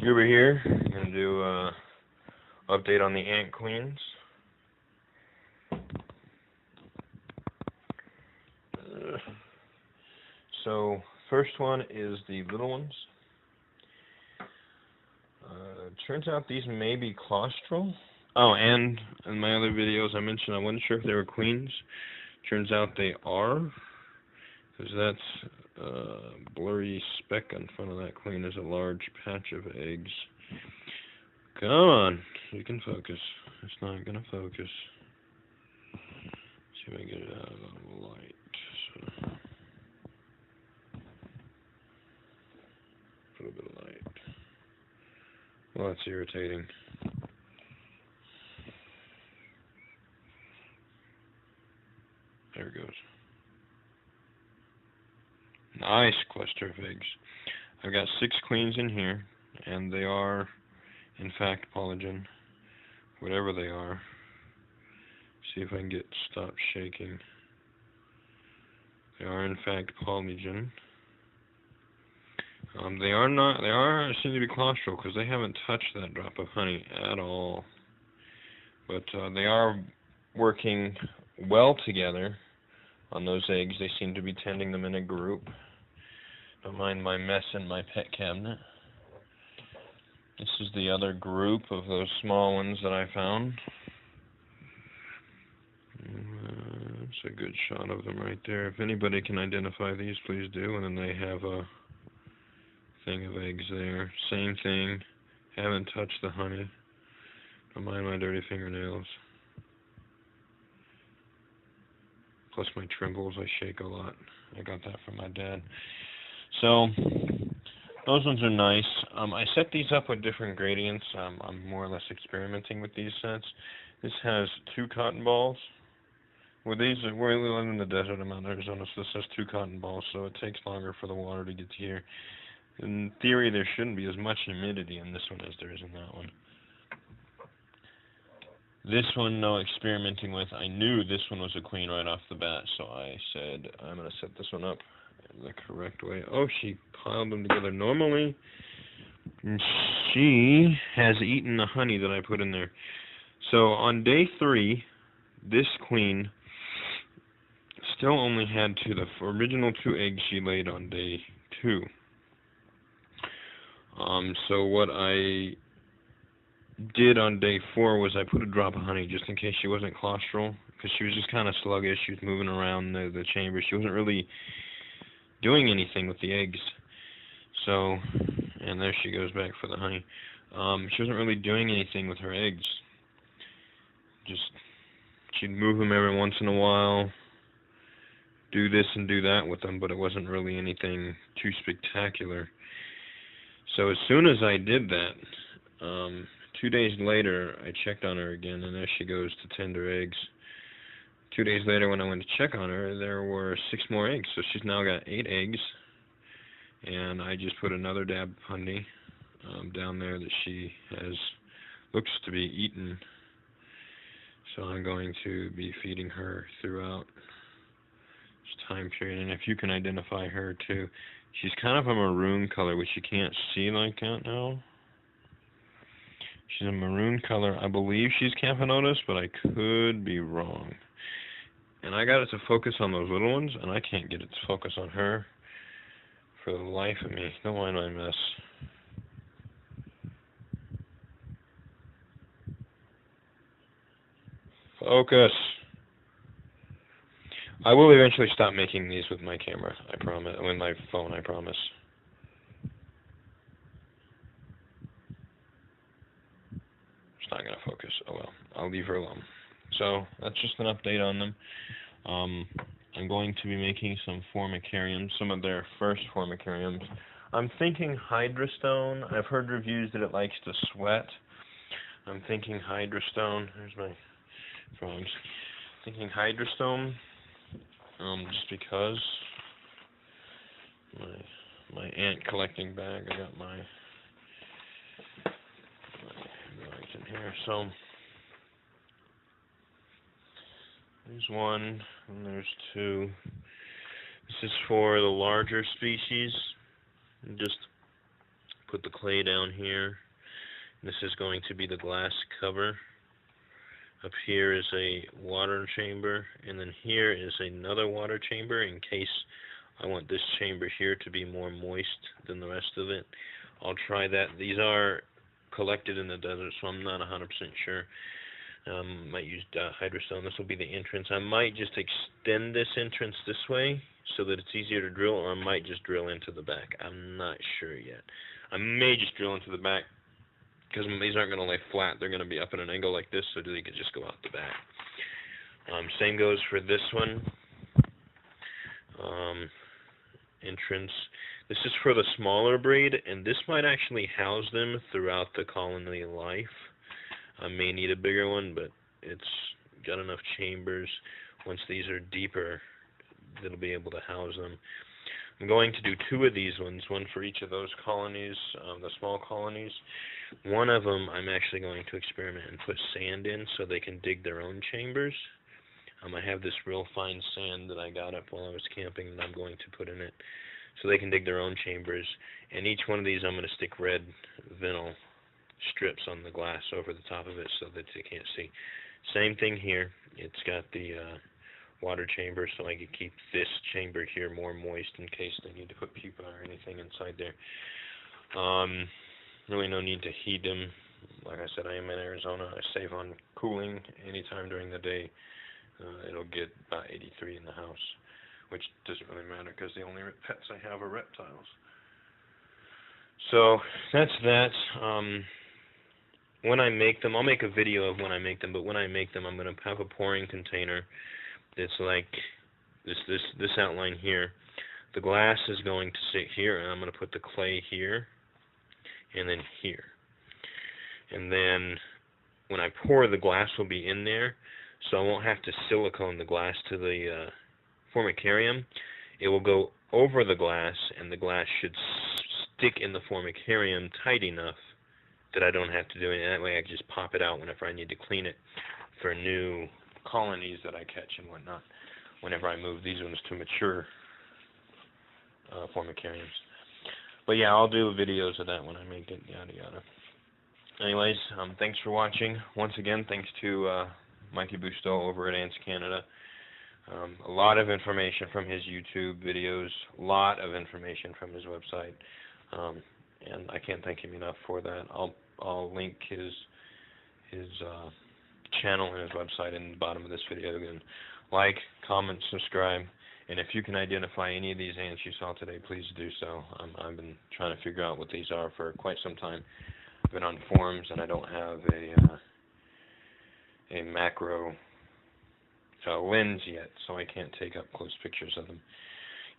Goober here. I'm going to do an update on the ant queens. So, first one is the little ones. Turns out these may be claustral. Oh, and in my other videos I mentioned I wasn't sure if they were queens. Turns out they are, because that's blurry speck in front of that queen is a large patch of eggs. Come on, you can focus. It's not going to focus. See if I can get it out of the light. So, put a bit of light. Well, that's irritating. There it goes. Nice cluster of eggs. I've got 6 queens in here, and they are, in fact, polygen. Whatever they are. See if I can get stop shaking. They are, in fact, polygen. They are seem to be claustral because they haven't touched that drop of honey at all. But they are working well together on those eggs. They seem to be tending them in a group. Don't mind my mess in my pet cabinet. This is the other group of those small ones that I found. That's a good shot of them right there. If anybody can identify these, please do. And then they have a thing of eggs there. Same thing. Haven't touched the honey. Don't mind my dirty fingernails. Plus my trembles, I shake a lot. I got that from my dad. So, those ones are nice. I set these up with different gradients. I'm more or less experimenting with these sets. This has 2 cotton balls. Well, we live in the desert in Mount Arizona, so this has 2 cotton balls, so it takes longer for the water to get to here. In theory, there shouldn't be as much humidity in this one as there is in that one. This one, no experimenting with. I knew this one was a queen right off the bat, so I said, I'm going to set this one up the correct way. Oh, she piled them together normally. She has eaten the honey that I put in there. So on day 3, this queen still only had the original 2 eggs she laid on day 2. So what I did on day 4 was I put a drop of honey just in case she wasn't claustral, because she was just kind of sluggish. She was moving around the chamber. She wasn't really doing anything with the eggs. So, and there she goes back for the honey. She wasn't really doing anything with her eggs. Just, she'd move them every once in a while, do this and do that with them, but it wasn't really anything too spectacular. So as soon as I did that, 2 days later, I checked on her again, and there she goes to tend her eggs. 2 days later, when I went to check on her, there were 6 more eggs. So she's now got 8 eggs, and I just put another dab of honey down there that she looks to be eaten. So I'm going to be feeding her throughout this time period. And if you can identify her too, she's kind of a maroon color, which you can't see like that now. She's a maroon color. I believe she's Camphanotus, but I could be wrong. And I got it to focus on those little ones, and I can't get it to focus on her for the life of me. Don't mind my mess. Focus. I will eventually stop making these with my camera, I promise. With my phone, I promise. It's not going to focus. Oh well, I'll leave her alone. So, that's just an update on them. I'm going to be making some formicariums, some of their first formicariums. I'm thinking Hydrostone. I've heard reviews that it likes to sweat. I'm thinking Hydrostone. There's my frogs. Thinking Hydrostone, just because my ant collecting bag. I got my bags in here. So there's 1, and there's 2. This is for the larger species. And just put the clay down here. This is going to be the glass cover. Up here is a water chamber, and then here is another water chamber in case I want this chamber here to be more moist than the rest of it. I'll try that. These are collected in the desert, so I'm not 100% sure. Might use hydrostone. This will be the entrance. I might just extend this entrance this way so that it's easier to drill, or I might just drill into the back. I'm not sure yet. I may just drill into the back because these aren't going to lay flat. They're going to be up at an angle like this, so they could just go out the back. Same goes for this one. Entrance. This is for the smaller breed, and this might actually house them throughout the colony life. I may need a bigger one, but it's got enough chambers. Once these are deeper, it'll be able to house them. I'm going to do 2 of these ones, one for each of those colonies, the small colonies. One of them I'm actually going to experiment and put sand in so they can dig their own chambers. I have this real fine sand that I got up while I was camping that I'm going to put in it so they can dig their own chambers. And each one of these I'm going to stick red vinyl strips on the glass over the top of it so that they can't see. Same thing here. It's got the water chamber so I can keep this chamber here more moist in case they need to put pupa or anything inside there. Really no need to heat them. Like I said, I am in Arizona. I save on cooling anytime during the day. It'll get about 83 in the house, which doesn't really matter because the only pets I have are reptiles. So that's that. When I make them, I'll make a video of when I make them, but when I make them, I'm going to have a pouring container that's like this outline here. The glass is going to sit here, and I'm going to put the clay here and then here. And then when I pour, the glass will be in there, so I won't have to silicone the glass to the formicarium. It will go over the glass, and the glass should stick in the formicarium tight enough that I don't have to do it. That way I can just pop it out whenever I need to clean it for new colonies that I catch and whatnot, whenever I move these ones to mature formicariums. But yeah, I'll do videos of that when I make it, yada yada. Anyways, thanks for watching. Once again, thanks to Mikey over at AntsCanada. A lot of information from his YouTube videos, a lot of information from his website, and I can't thank him enough for that. I'll link his channel and his website in the bottom of this video. Again, like, comment, subscribe, and if you can identify any of these ants you saw today, please do so. I've been trying to figure out what these are for quite some time. I've been on forums, and I don't have a macro lens yet, so I can't take up close pictures of them.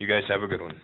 You guys have a good one.